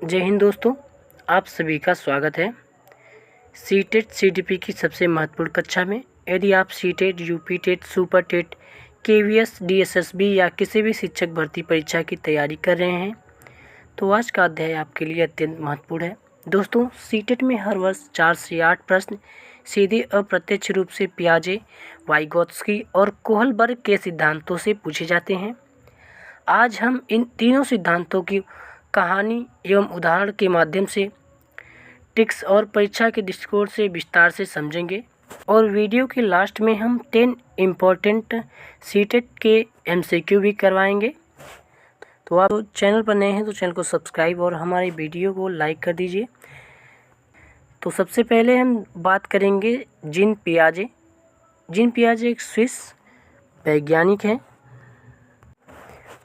जय हिंद दोस्तों, आप सभी का स्वागत है सीटेट सीटीपी की सबसे महत्वपूर्ण कक्षा में। यदि आप CTET, UP TET, super TET, KVS, DSSB या किसी भी शिक्षक भर्ती परीक्षा की तैयारी कर रहे हैं तो आज का अध्याय आपके लिए अत्यंत महत्वपूर्ण है। दोस्तों, सीटेट में हर वर्ष 4 से 8 प्रश्न सीधे अप्रत्यक्ष रूप से पियाजे, वाइगोत्स्की और कोहलबर्ग के सिद्धांतों से पूछे जाते हैं। आज हम इन तीनों सिद्धांतों की कहानी एवं उदाहरण के माध्यम से ट्रिक्स और परीक्षा के दृष्टिकोण से विस्तार से समझेंगे और वीडियो के लास्ट में हम 10 इम्पोर्टेंट सीटेट के एमसीक्यू भी करवाएंगे। तो आप चैनल पर नए हैं तो चैनल को सब्सक्राइब और हमारी वीडियो को लाइक कर दीजिए। तो सबसे पहले हम बात करेंगे जीन पियाजे। जीन पियाजे एक स्विस वैज्ञानिक हैं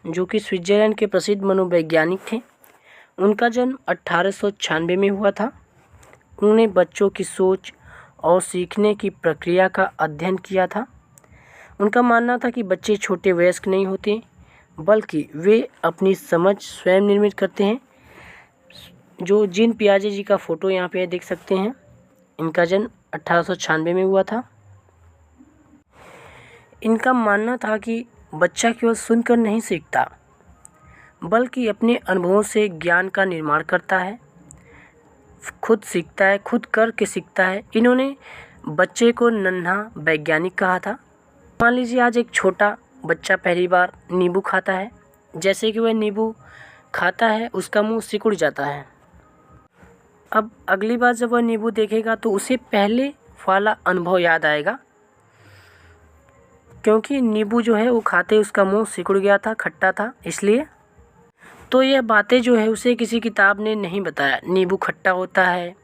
जो कि स्विट्जरलैंड के प्रसिद्ध मनोवैज्ञानिक थे। उनका जन्म 1896 में हुआ था। उन्होंने बच्चों की सोच और सीखने की प्रक्रिया का अध्ययन किया था। उनका मानना था कि बच्चे छोटे वयस्क नहीं होते बल्कि वे अपनी समझ स्वयं निर्मित करते हैं। जो जीन पियाजे जी का फ़ोटो यहाँ पे देख सकते हैं, इनका जन्म 1896 में हुआ था। इनका मानना था कि बच्चा केवल सुनकर नहीं सीखता बल्कि अपने अनुभवों से ज्ञान का निर्माण करता है, खुद सीखता है, खुद करके सीखता है। इन्होंने बच्चे को नन्हा वैज्ञानिक कहा था। मान लीजिए आज एक छोटा बच्चा पहली बार नींबू खाता है, जैसे कि वह नींबू खाता है उसका मुंह सिकुड़ जाता है। अब अगली बार जब वह नींबू देखेगा तो उसे पहले वाला अनुभव याद आएगा, क्योंकि नींबू जो है वो खाते उसका मुंह सिकुड़ गया था, खट्टा था इसलिए। तो यह बातें जो है उसे किसी किताब ने नहीं बताया, नींबू खट्टा होता है,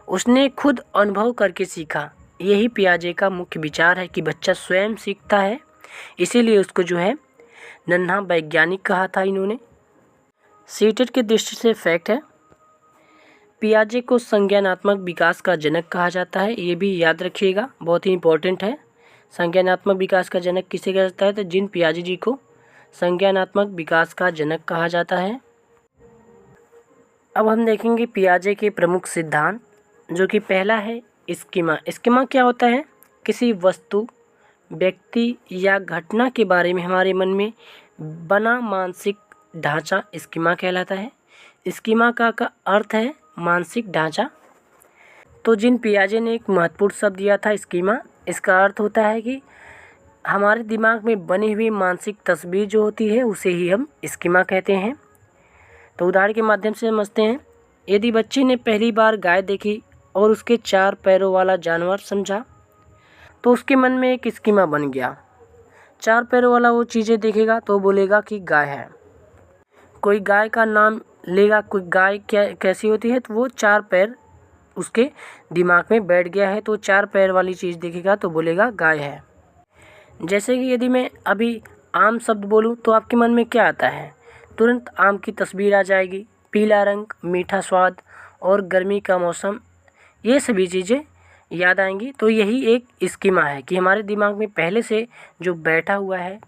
उसने खुद अनुभव करके सीखा। यही पियाजे का मुख्य विचार है कि बच्चा स्वयं सीखता है, इसीलिए उसको जो है नन्हा वैज्ञानिक कहा था इन्होंने। सीटेट की दृष्टि से फैक्ट है, पियाजे को संज्ञानात्मक विकास का जनक कहा जाता है। ये भी याद रखिएगा, बहुत ही इंपॉर्टेंट है। संज्ञानात्मक विकास का जनक किसे कहा जाता है? तो जीन पियाजे जी को संज्ञानात्मक विकास का जनक कहा जाता है। अब हम देखेंगे पियाजे के प्रमुख सिद्धांत, जो कि पहला है स्कीमा। स्कीमा क्या होता है? किसी वस्तु, व्यक्ति या घटना के बारे में हमारे मन में बना मानसिक ढांचा स्कीमा कहलाता है। स्कीमा का अर्थ है मानसिक ढांचा। तो जीन पियाजे ने एक महत्वपूर्ण शब्द दिया था स्कीमा। इसका अर्थ होता है कि हमारे दिमाग में बनी हुई मानसिक तस्वीर जो होती है उसे ही हम स्कीमा कहते हैं। तो उदाहरण के माध्यम से समझते हैं। यदि बच्चे ने पहली बार गाय देखी और उसके 4 पैरों वाला जानवर समझा तो उसके मन में एक स्कीमा बन गया। 4 पैरों वाला वो चीज़ें देखेगा तो बोलेगा कि गाय है। कोई गाय का नाम लेगा, कोई गाय क्या कैसी होती है, तो वो 4 पैर उसके दिमाग में बैठ गया है, तो 4 पैर वाली चीज़ देखेगा तो बोलेगा गाय है। जैसे कि यदि मैं अभी आम शब्द बोलूं तो आपके मन में क्या आता है? तुरंत आम की तस्वीर आ जाएगी, पीला रंग, मीठा स्वाद और गर्मी का मौसम, ये सभी चीज़ें याद आएंगी। तो यही एक स्कीमा है कि हमारे दिमाग में पहले से जो बैठा हुआ है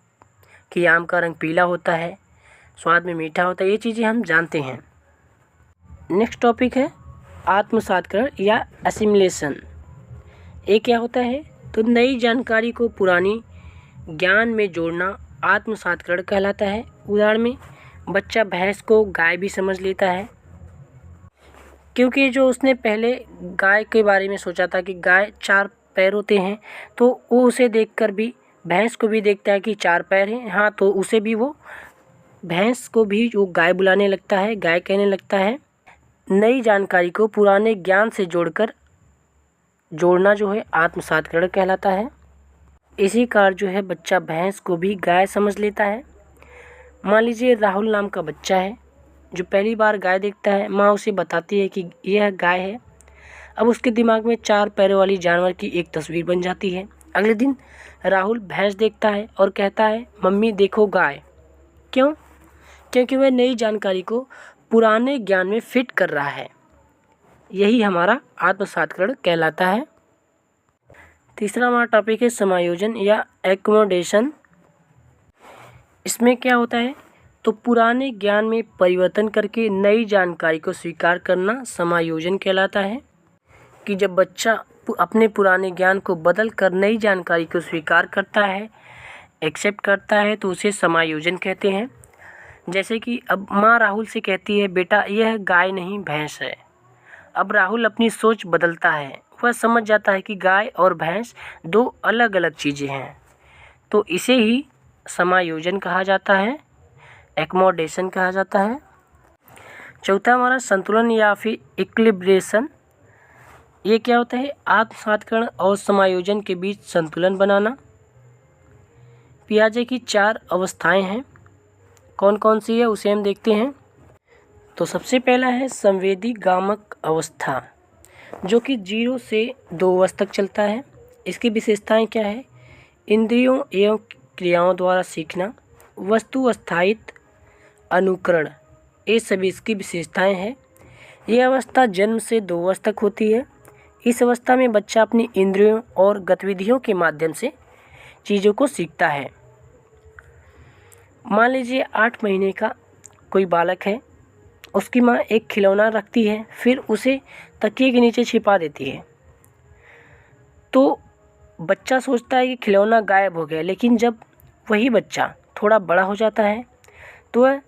कि आम का रंग पीला होता है, स्वाद में मीठा होता है, ये चीज़ें हम जानते हैं। नेक्स्ट टॉपिक है आत्मसात्करण या एसिमिलेशन। ये क्या होता है? तो नई जानकारी को पुरानी ज्ञान में जोड़ना आत्मसात्करण कहलाता है। उदाहरण में बच्चा भैंस को गाय भी समझ लेता है, क्योंकि जो उसने पहले गाय के बारे में सोचा था कि गाय 4 पैर होते हैं, तो वो उसे देखकर भी भैंस को भी देखता है कि 4 पैर हैं। हाँ, तो उसे भी वो भैंस को भी जो गाय बुलाने लगता है, गाय कहने लगता है। नई जानकारी को पुराने ज्ञान से जोड़ना जो है आत्मसात्करण कहलाता है। इसी कारण जो है बच्चा भैंस को भी गाय समझ लेता है। मान लीजिए राहुल नाम का बच्चा है जो पहली बार गाय देखता है, माँ उसे बताती है कि यह गाय है। अब उसके दिमाग में 4 पैरों वाली जानवर की एक तस्वीर बन जाती है। अगले दिन राहुल भैंस देखता है और कहता है, मम्मी देखो गाय। क्यों? क्योंकि वह नई जानकारी को पुराने ज्ञान में फिट कर रहा है। यही हमारा आत्मसात्करण कहलाता है। तीसरा हमारा टॉपिक है समायोजन या एकोमोडेशन। इसमें क्या होता है? तो पुराने ज्ञान में परिवर्तन करके नई जानकारी को स्वीकार करना समायोजन कहलाता है। कि जब बच्चा अपने पुराने ज्ञान को बदल कर नई जानकारी को स्वीकार करता है, एक्सेप्ट करता है, तो उसे समायोजन कहते हैं। जैसे कि अब माँ राहुल से कहती है, बेटा यह गाय नहीं भैंस है। अब राहुल अपनी सोच बदलता है, वह समझ जाता है कि गाय और भैंस दो अलग अलग चीज़ें हैं। तो इसे ही समायोजन कहा जाता है, एक्मोडेशन कहा जाता है। चौथा हमारा संतुलन या फिर इक्विलिब्रेशन। ये क्या होता है? आत्मसातकरण और समायोजन के बीच संतुलन बनाना। पियाजे की 4 अवस्थाएं हैं, कौन कौन सी है उसे हम देखते हैं। तो सबसे पहला है संवेदी गामक अवस्था, जो कि 0 से 2 वर्ष तक चलता है। इसकी विशेषताएं क्या है? इंद्रियों एवं क्रियाओं द्वारा सीखना, वस्तु स्थायित्व, अनुकरण, ये सभी इसकी विशेषताएं हैं। यह अवस्था जन्म से 2 वर्ष तक होती है। इस अवस्था में बच्चा अपनी इंद्रियों और गतिविधियों के माध्यम से चीज़ों को सीखता है। मान लीजिए 8 महीने का कोई बालक है, उसकी माँ एक खिलौना रखती है, फिर उसे तकिए के नीचे छिपा देती है। तो बच्चा सोचता है कि खिलौना गायब हो गया, लेकिन जब वही बच्चा थोड़ा बड़ा हो जाता है तो वह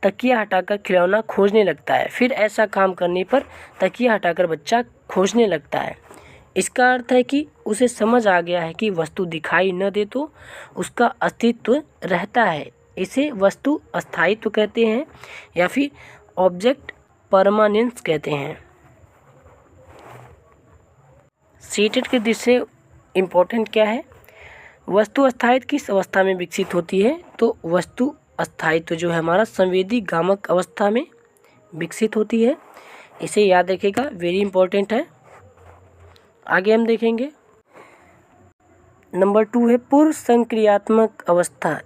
तकिया हटाकर खिलौना खोजने लगता है। फिर ऐसा काम करने पर तकिया हटाकर बच्चा खोजने लगता है। इसका अर्थ है कि उसे समझ आ गया है कि वस्तु दिखाई न दे तो उसका अस्तित्व रहता है। इसे वस्तु अस्थायित्व कहते हैं या फिर ऑब्जेक्ट परमानेंस कहते हैं। सीटेट के दृष्टि से इम्पोर्टेंट क्या है? वस्तु अस्थायित्व किस अवस्था में विकसित होती है? तो वस्तु अस्थायित्व जो है हमारा संवेदी गामक अवस्था में विकसित होती है। इसे याद रखिएगा, वेरी इंपॉर्टेंट है। आगे हम देखेंगे। नंबर 2 है पूर्व संक्रियात्मक अवस्था।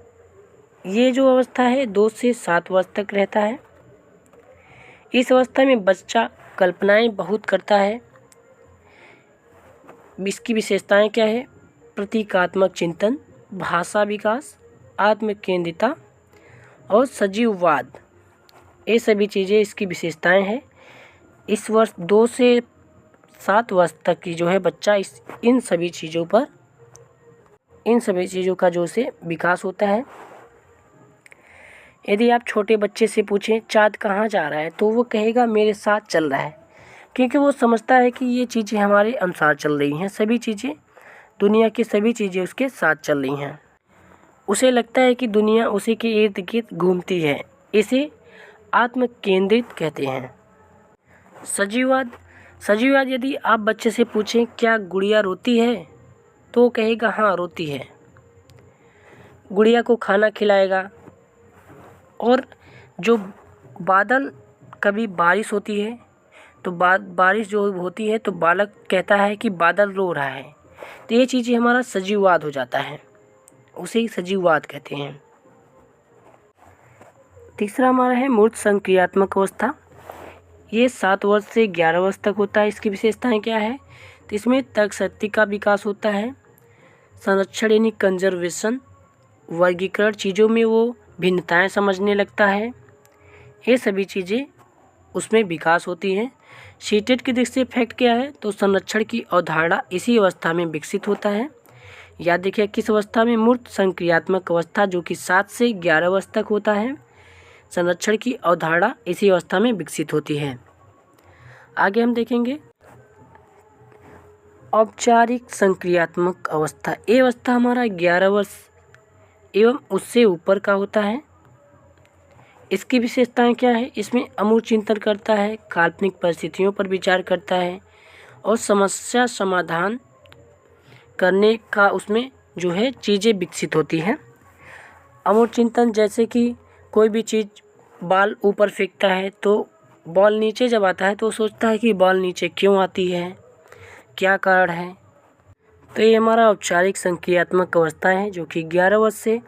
ये जो अवस्था है 2 से 7 वर्ष तक रहता है। इस अवस्था में बच्चा कल्पनाएं बहुत करता है। इसकी विशेषताएं क्या है? प्रतीकात्मक चिंतन, भाषा विकास, आत्मकेंद्रिता और सजीववाद, ये सभी चीज़ें इसकी विशेषताएं हैं। इस वर्ष 2 से 7 वर्ष तक की जो है बच्चा इन सभी चीज़ों का जो से विकास होता है। यदि आप छोटे बच्चे से पूछें चाँद कहाँ जा रहा है, तो वो कहेगा मेरे साथ चल रहा है, क्योंकि वो समझता है कि ये चीज़ें हमारे अनुसार चल रही हैं। सभी चीज़ें, दुनिया की सभी चीज़ें उसके साथ चल रही हैं। उसे लगता है कि दुनिया उसी के इर्द गिर्द घूमती है। इसे आत्म केंद्रित कहते हैं। सजीववाद यदि आप बच्चे से पूछें क्या गुड़िया रोती है, तो वो कहेगा हाँ रोती है। गुड़िया को खाना खिलाएगा। और जो बादल, कभी बारिश होती है तो बारिश जो होती है तो बालक कहता है कि बादल रो रहा है। तो ये चीज़ें हमारा सजीववाद हो जाता है, उसे ही सजीववाद कहते हैं। तीसरा हमारा है मूर्त संक्रियात्मक अवस्था। ये 7 वर्ष से 11 वर्ष तक होता है। इसकी विशेषताएं क्या है? तो इसमें तर्क शक्ति का विकास होता है, संरक्षण यानी कंजर्वेशन, वर्गीकरण, चीज़ों में वो भिन्नताएं समझने लगता है। ये सभी चीज़ें उसमें विकास होती हैं। सीटेट की दृष्टि से फैक्ट क्या है? तो संरक्षण की अवधारणा इसी अवस्था में विकसित होता है। याद देखिए किस अवस्था में? मूर्त संक्रियात्मक अवस्था, जो कि 7 से 11 वर्ष तक होता है। संरक्षण की अवधारणा इसी अवस्था में विकसित होती है। आगे हम देखेंगे औपचारिक संक्रियात्मक अवस्था। ये अवस्था हमारा 11 वर्ष एवं उससे ऊपर का होता है। इसकी विशेषताएं क्या है? इसमें अमूर्त चिंतन करता है, काल्पनिक परिस्थितियों पर विचार करता है और समस्या समाधान करने का उसमें जो है चीज़ें विकसित होती हैं। अमूर्त चिंतन जैसे कि कोई भी चीज़, बॉल ऊपर फेंकता है तो बॉल नीचे जब आता है तो सोचता है कि बॉल नीचे क्यों आती है, क्या कारण है। तो ये हमारा औपचारिक संक्रियात्मक अवस्था है जो कि 11 वर्ष से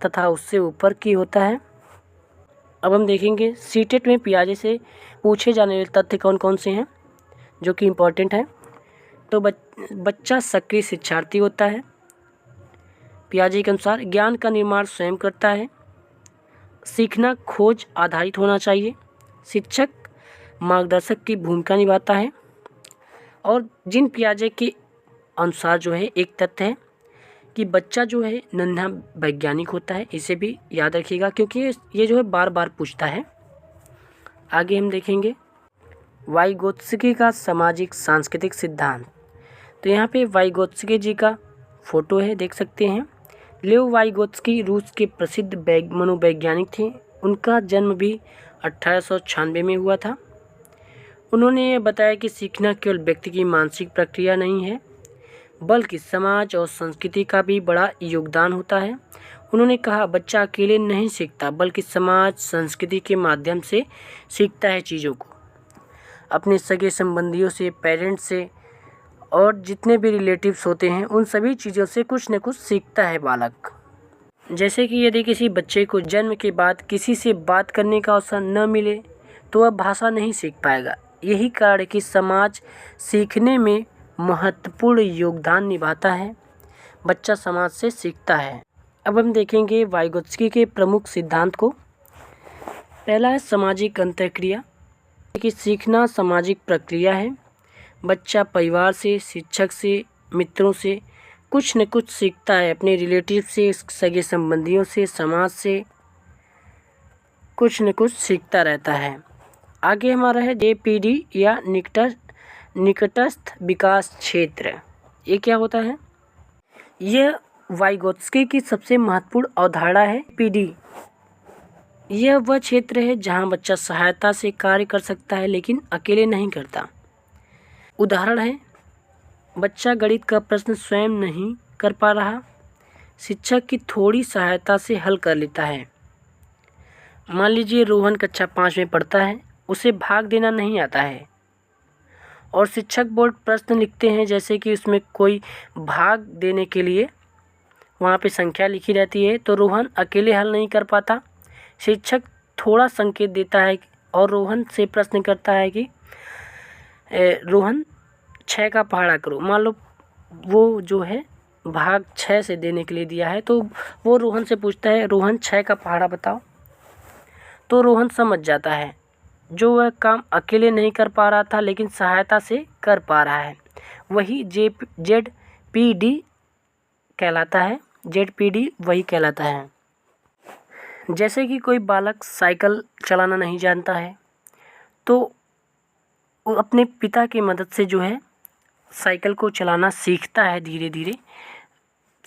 तथा उससे ऊपर की होता है। अब हम देखेंगे सीटेट में पियाजे से पूछे जाने वाले तथ्य कौन कौन से हैं जो कि इम्पोर्टेंट है। तो बच्चा सक्रिय शिक्षार्थी होता है। पियाजे के अनुसार ज्ञान का निर्माण स्वयं करता है, सीखना खोज आधारित होना चाहिए। शिक्षक मार्गदर्शक की भूमिका निभाता है। और जीन पियाजे के अनुसार जो है एक तथ्य है कि बच्चा जो है नन्हा वैज्ञानिक होता है। इसे भी याद रखिएगा क्योंकि ये जो है बार बार पूछता है। आगे हम देखेंगे वाइगोत्स्की का सामाजिक सांस्कृतिक सिद्धांत। तो यहाँ पे वाइगोत्स्की जी का फोटो है, देख सकते हैं। लेव वाइगोत्स्की रूस के प्रसिद्ध मनोवैज्ञानिक थे। उनका जन्म भी 1896 में हुआ था। उन्होंने ये बताया कि सीखना केवल व्यक्ति की मानसिक प्रक्रिया नहीं है बल्कि समाज और संस्कृति का भी बड़ा योगदान होता है। उन्होंने कहा बच्चा अकेले नहीं सीखता बल्कि समाज संस्कृति के माध्यम से सीखता है चीज़ों को, अपने सगे संबंधियों से, पेरेंट्स से और जितने भी रिलेटिव्स होते हैं उन सभी चीज़ों से कुछ न कुछ सीखता है बालक। जैसे कि यदि किसी बच्चे को जन्म के बाद किसी से बात करने का अवसर न मिले तो वह भाषा नहीं सीख पाएगा। यही कारण है कि समाज सीखने में महत्वपूर्ण योगदान निभाता है। बच्चा समाज से सीखता है। अब हम देखेंगे वाइगोत्स्की के प्रमुख सिद्धांत को। पहला है सामाजिक अंतःक्रिया, कि सीखना सामाजिक प्रक्रिया है। बच्चा परिवार से, शिक्षक से, मित्रों से कुछ न कुछ सीखता है, अपने रिलेटिव से, सगे संबंधियों से, समाज से कुछ न कुछ सीखता रहता है। आगे हमारा है जेपीडी या निकटस्थ विकास क्षेत्र। ये क्या होता है? यह वाइगोत्स्की की सबसे महत्वपूर्ण अवधारणा है। पीडी यह वह क्षेत्र है जहां बच्चा सहायता से कार्य कर सकता है लेकिन अकेले नहीं करता। उदाहरण है, बच्चा गणित का प्रश्न स्वयं नहीं कर पा रहा, शिक्षक की थोड़ी सहायता से हल कर लेता है। मान लीजिए रोहन कक्षा 5 में पढ़ता है, उसे भाग देना नहीं आता है और शिक्षक बोर्ड प्रश्न लिखते हैं जैसे कि उसमें कोई भाग देने के लिए वहाँ पे संख्या लिखी रहती है, तो रोहन अकेले हल नहीं कर पाता। शिक्षक थोड़ा संकेत देता है और रोहन से प्रश्न करता है कि रोहन 6 का पहाड़ा करो। मान लो वो जो है भाग 6 से देने के लिए दिया है, तो वो रोहन से पूछता है रोहन 6 का पहाड़ा बताओ। तो रोहन समझ जाता है जो वह काम अकेले नहीं कर पा रहा था लेकिन सहायता से कर पा रहा है। वही जेडपीडी कहलाता है। जेडपीडी वही कहलाता है। जैसे कि कोई बालक साइकिल चलाना नहीं जानता है तो वो अपने पिता की मदद से जो है साइकिल को चलाना सीखता है। धीरे धीरे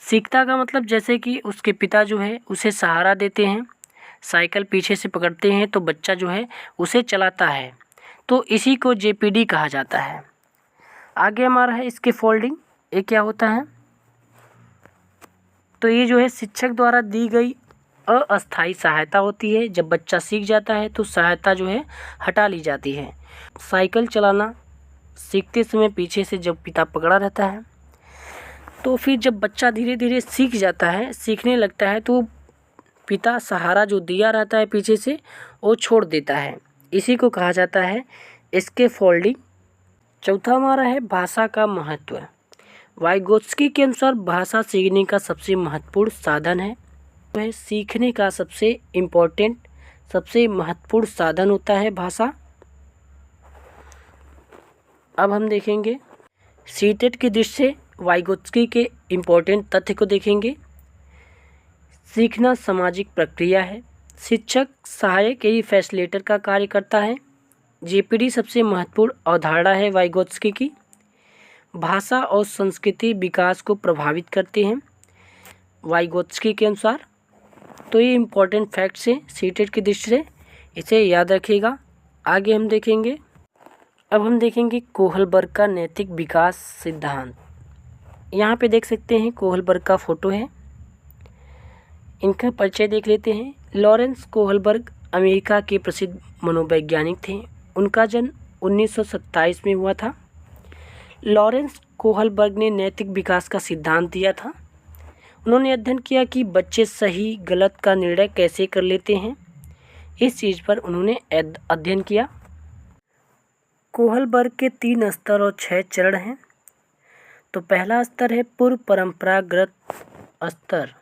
सीखता का मतलब जैसे कि उसके पिता जो है उसे सहारा देते हैं, साइकिल पीछे से पकड़ते हैं तो बच्चा जो है उसे चलाता है। तो इसी को जेपीडी कहा जाता है। आगे हमारा है इसके फोल्डिंग। ये क्या होता है? तो ये जो है शिक्षक द्वारा दी गई अस्थायी सहायता होती है। जब बच्चा सीख जाता है तो सहायता जो है हटा ली जाती है। साइकिल चलाना सीखते समय पीछे से जब पिता पकड़ा रहता है तो फिर जब बच्चा धीरे धीरे सीख जाता है, सीखने लगता है, तो पिता सहारा जो दिया रहता है पीछे से वो छोड़ देता है। इसी को कहा जाता है इसके फोल्डिंग। चौथा हमारा है भाषा का महत्व। वाइगोत्स्की के अनुसार भाषा सीखने का सबसे महत्वपूर्ण साधन है। वह सीखने का सबसे महत्वपूर्ण साधन होता है भाषा। अब हम देखेंगे सीटेट की दृष्टि से वाइगोत्स्की के इम्पोर्टेंट तथ्य को देखेंगे। सीखना सामाजिक प्रक्रिया है। शिक्षक सहायक यही फैसिलिटेटर का कार्य करता है। जेपीडी सबसे महत्वपूर्ण अवधारणा है वाइगोत्स्की की। भाषा और संस्कृति विकास को प्रभावित करते हैं वाइगोत्स्की के अनुसार। तो ये इम्पोर्टेंट फैक्ट्स हैं सीटेट की दृष्टि से, इसे याद रखिएगा। आगे हम देखेंगे। अब हम देखेंगे कोहलबर्ग का नैतिक विकास सिद्धांत। यहाँ पे देख सकते हैं कोहलबर्ग का फोटो है। इनका परिचय देख लेते हैं। लॉरेंस कोहलबर्ग अमेरिका के प्रसिद्ध मनोवैज्ञानिक थे। उनका जन्म 1927 में हुआ था। लॉरेंस कोहलबर्ग ने नैतिक विकास का सिद्धांत दिया था। उन्होंने अध्ययन किया कि बच्चे सही गलत का निर्णय कैसे कर लेते हैं। इस चीज़ पर उन्होंने अध्ययन किया। कोहलबर्ग के 3 स्तर और 6 चरण हैं। तो पहला स्तर है पूर्व परंपरागत स्तर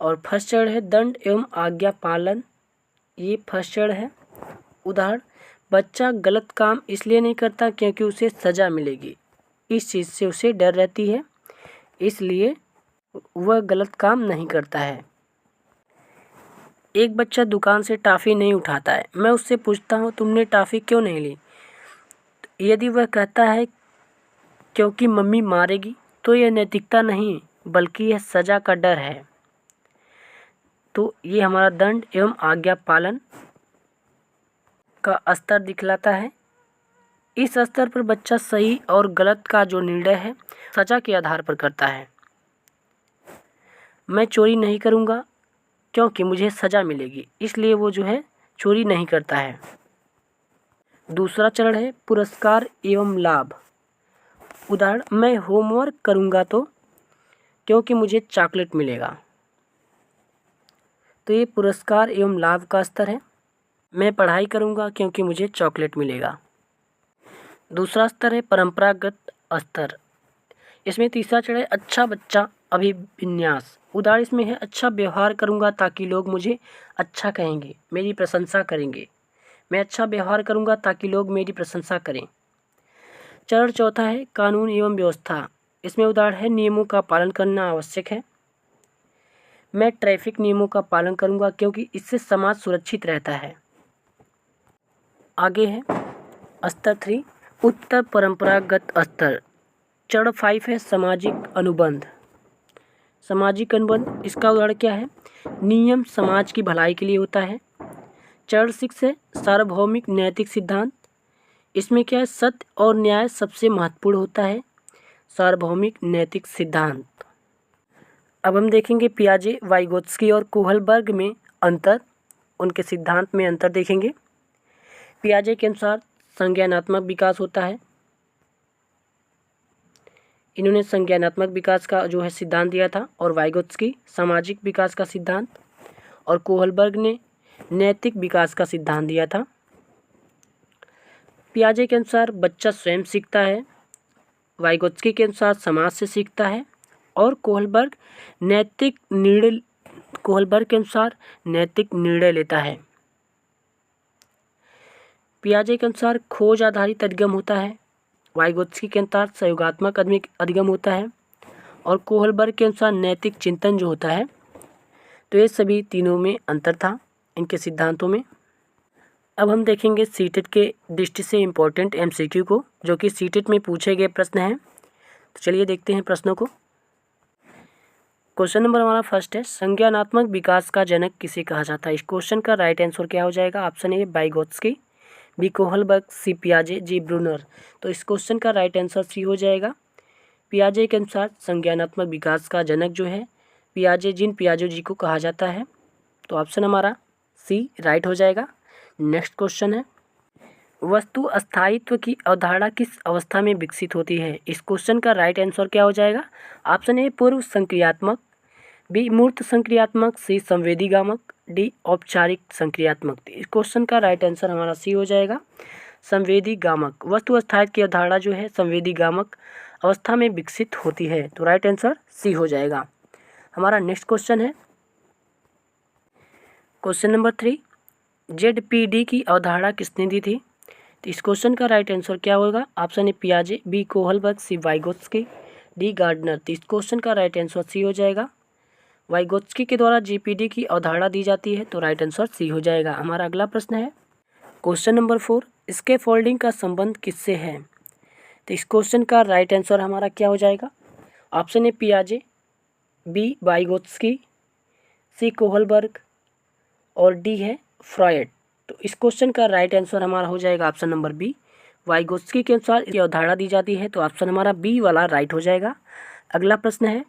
और फर्स्ट चरण है दंड एवं आज्ञा पालन, ये फर्स्ट चरण है। उदाहरण, बच्चा गलत काम इसलिए नहीं करता क्योंकि उसे सज़ा मिलेगी, इस चीज़ से उसे डर रहती है, इसलिए वह गलत काम नहीं करता है। एक बच्चा दुकान से टॉफ़ी नहीं उठाता है, मैं उससे पूछता हूँ तुमने टॉफ़ी क्यों नहीं ली? यदि वह कहता है क्योंकि मम्मी मारेगी, तो यह नैतिकता नहीं बल्कि यह सज़ा का डर है। तो ये हमारा दंड एवं आज्ञा पालन का स्तर दिखलाता है। इस स्तर पर बच्चा सही और गलत का जो निर्णय है सज़ा के आधार पर करता है। मैं चोरी नहीं करूँगा क्योंकि मुझे सज़ा मिलेगी, इसलिए वो जो है चोरी नहीं करता है। दूसरा चरण है पुरस्कार एवं लाभ। उदाहरण, मैं होमवर्क करूँगा तो क्योंकि मुझे चॉकलेट मिलेगा, तो ये पुरस्कार एवं लाभ का स्तर है। मैं पढ़ाई करूँगा क्योंकि मुझे चॉकलेट मिलेगा। दूसरा स्तर है परंपरागत स्तर। इसमें तीसरा चरण है अच्छा बच्चा अभिविन्यास। उदाहरण इसमें है अच्छा व्यवहार करूँगा ताकि लोग मुझे अच्छा कहेंगे, मेरी प्रशंसा करेंगे। मैं अच्छा व्यवहार करूँगा ताकि लोग मेरी प्रशंसा करें। चरण चौथा है कानून एवं व्यवस्था। इसमें उदाहरण है नियमों का पालन करना आवश्यक है। मैं ट्रैफिक नियमों का पालन करूँगा क्योंकि इससे समाज सुरक्षित रहता है। आगे है स्तर 3 उत्तर परंपरागत स्तर। चरण 5 है सामाजिक अनुबंध। सामाजिक अनुबंध, इसका उदाहरण क्या है? नियम समाज की भलाई के लिए होता है। चरण 6 है सार्वभौमिक नैतिक सिद्धांत। इसमें क्या है? सत्य और न्याय सबसे महत्वपूर्ण होता है। सार्वभौमिक नैतिक सिद्धांत। अब हम देखेंगे पियाजे, वाइगोत्स्की और कोहलबर्ग में अंतर, उनके सिद्धांत में अंतर देखेंगे। पियाजे के अनुसार संज्ञानात्मक विकास होता है, इन्होंने संज्ञानात्मक विकास का जो है सिद्धांत दिया था, और वाइगोत्स्की सामाजिक विकास का सिद्धांत, और कोहलबर्ग ने नैतिक विकास का सिद्धांत दिया था। पियाजे के अनुसार बच्चा स्वयं सीखता है, वाइगोत्स्की के अनुसार समाज से सीखता है, और कोहलबर्ग के अनुसार नैतिक निर्णय लेता है। पियाजे के अनुसार खोज आधारित अधिगम होता है, वाइगोत्स्की के अनुसार सहयोगात्मक अधिगम होता है, और कोहलबर्ग के अनुसार नैतिक चिंतन जो होता है। तो ये सभी तीनों में अंतर था इनके सिद्धांतों में। अब हम देखेंगे सीटेट के दृष्टि से इम्पोर्टेंट एमसीक्यू को, जो कि सीटेट में पूछे गए प्रश्न हैं। तो चलिए देखते हैं प्रश्नों को। क्वेश्चन नंबर हमारा फर्स्ट है, संज्ञानात्मक विकास का जनक किसे कहा जाता है? इस क्वेश्चन का राइट आंसर क्या हो जाएगा? Option A Vygotsky, B Kohlberg, C पियाजे, जी ब्रूनर। तो इस क्वेश्चन का राइट आंसर सी हो जाएगा। पियाजे के अनुसार संज्ञानात्मक विकास का जनक जो है पियाजे, जीन पियाजे जी को कहा जाता है। तो ऑप्शन हमारा सी राइट हो जाएगा। नेक्स्ट क्वेश्चन है, वस्तु स्थायित्व की अवधारणा किस अवस्था में विकसित होती है? इस क्वेश्चन का राइट आंसर क्या हो जाएगा? ऑप्शन ए पूर्व संक्रियात्मक, बी मूर्त संक्रियात्मक, सी संवेदीगामक, डी औपचारिक संक्रियात्मक। इस क्वेश्चन का राइट आंसर हमारा सी हो जाएगा, संवेदीगामक। वस्तु स्थायित्व की अवधारणा जो है संवेदीगामक अवस्था में विकसित होती है। तो राइट आंसर सी हो जाएगा। हमारा नेक्स्ट क्वेश्चन है क्वेश्चन नंबर 3, जेडपीडी की अवधारणा किसने दी थी? तो इस क्वेश्चन का राइट आंसर क्या होगा? ऑप्शन ए पियाजे, B Kohlberg, C Vygotsky, D Gardner. तो इस क्वेश्चन का राइट आंसर सी हो जाएगा। वाइगोत्स्की के द्वारा जीपीडी की अवधारणा दी जाती है। तो राइट आंसर सी हो जाएगा। हमारा अगला प्रश्न है क्वेश्चन नंबर 4, स्कैफोल्डिंग का संबंध किससे है? तो इस क्वेश्चन का राइट आंसर हमारा क्या हो जाएगा? ऑप्शन ए पियाजे, बी वाइगोत्स्की, सी कोहलबर्ग, और डी है फ्रॉयड। तो इस क्वेश्चन का राइट आंसर हमारा हो जाएगा ऑप्शन नंबर बी, वाइगोत्स्की के अनुसार इसकी अवधारणा दी जाती है। तो ऑप्शन हमारा बी वाला राइट हो जाएगा। अगला प्रश्न है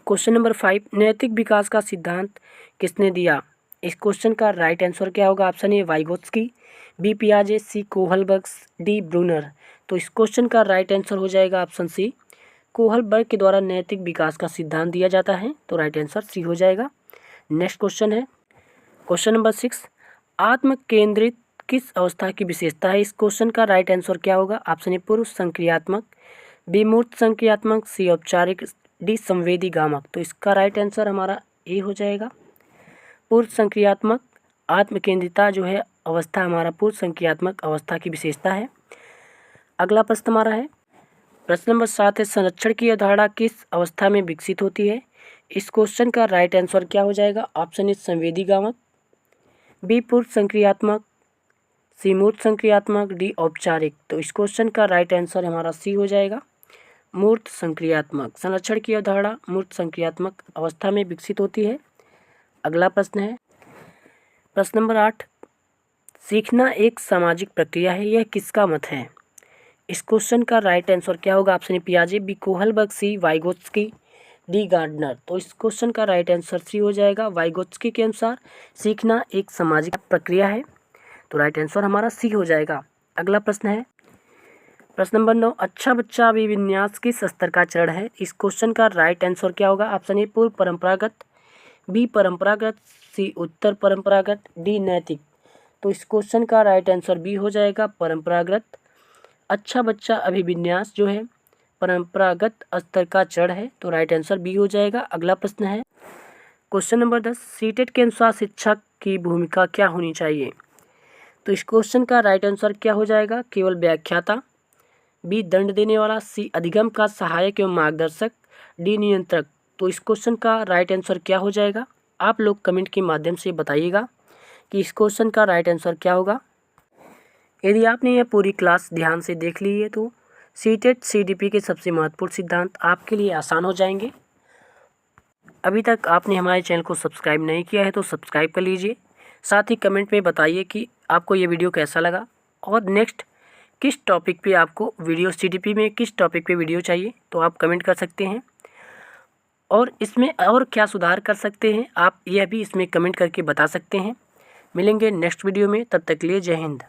क्वेश्चन नंबर 5, नैतिक विकास का सिद्धांत किसने दिया? इस क्वेश्चन का राइट आंसर क्या होगा? ऑप्शन ए वाइगोत्स्की, बी पियाजे, सी कोहलबर्ग, डी ब्रूनर। तो इस क्वेश्चन का राइट आंसर हो जाएगा ऑप्शन सी, कोहलबर्ग के द्वारा नैतिक विकास का सिद्धांत दिया जाता है। तो राइट आंसर सी हो जाएगा। नेक्स्ट क्वेश्चन है क्वेश्चन नंबर 6, आत्म केंद्रित किस अवस्था की विशेषता है? इस क्वेश्चन का राइट आंसर क्या होगा? ऑप्शन ए पूर्व संक्रियात्मक, बी मूर्त संक्रियात्मक, सी औपचारिक, डी संवेदीगामक। तो इसका राइट आंसर हमारा ए हो जाएगा। पूर्व संक्रियात्मक आत्मकेंद्रिता जो है अवस्था हमारा पूर्व संक्रियात्मक अवस्था की विशेषता है। अगला प्रश्न हमारा है प्रश्न नंबर 7 है संरक्षण की अवधारणा किस अवस्था में विकसित होती है। इस क्वेश्चन का राइट आंसर क्या हो जाएगा। ऑप्शन ए संवेदी गामक, बी पूर्व संक्रियात्मक, सी मूर्त संक्रियात्मक, डी औपचारिक। तो इस क्वेश्चन का राइट आंसर हमारा सी हो जाएगा मूर्त संक्रियात्मक। संरक्षण की अवधारणा मूर्त संक्रियात्मक अवस्था में विकसित होती है। अगला प्रश्न है प्रश्न नंबर 8 सीखना एक सामाजिक प्रक्रिया है, यह किसका मत है। इस क्वेश्चन का राइट आंसर क्या होगा। ऑप्शन ए पियाजे, B Kohlberg, C Vygotsky, D Gardner. तो इस क्वेश्चन का राइट आंसर सी हो जाएगा वाइगोत्स्की के अनुसार सीखना एक सामाजिक प्रक्रिया है। तो राइट आंसर हमारा सी हो जाएगा। अगला प्रश्न है प्रश्न नंबर 9 अच्छा बच्चा अभिविन्यास किस स्तर का चरण है। इस क्वेश्चन का राइट आंसर क्या होगा। ऑप्शन ए पूर्व परंपरागत, बी परंपरागत, सी उत्तर परंपरागत, डी नैतिक। तो इस क्वेश्चन का राइट आंसर बी हो जाएगा परंपरागत। अच्छा बच्चा अभिविन्यास जो है परंपरागत स्तर का चरण है। तो राइट आंसर बी हो जाएगा। अगला प्रश्न है क्वेश्चन नंबर 10 सीटेट के अनुसार शिक्षक की भूमिका क्या होनी चाहिए। तो इस क्वेश्चन का राइट आंसर क्या हो जाएगा। केवल व्याख्याता, बी दंड देने वाला, सी अधिगम का सहायक एवं मार्गदर्शक, डी नियंत्रक। तो इस क्वेश्चन का राइट आंसर क्या हो जाएगा। आप लोग कमेंट के माध्यम से बताइएगा कि इस क्वेश्चन का राइट आंसर क्या होगा। यदि आपने यह पूरी क्लास ध्यान से देख ली है तो सीटेट सीडीपी के सबसे महत्वपूर्ण सिद्धांत आपके लिए आसान हो जाएंगे। अभी तक आपने हमारे चैनल को सब्सक्राइब नहीं किया है तो सब्सक्राइब कर लीजिए। साथ ही कमेंट में बताइए कि आपको ये वीडियो कैसा लगा और नेक्स्ट किस टॉपिक पे आपको वीडियो सीडीपी में किस टॉपिक पे वीडियो चाहिए। तो आप कमेंट कर सकते हैं और इसमें और क्या सुधार कर सकते हैं आप यह भी इसमें कमेंट करके बता सकते हैं। मिलेंगे नेक्स्ट वीडियो में, तब तक के लिए जय हिंद।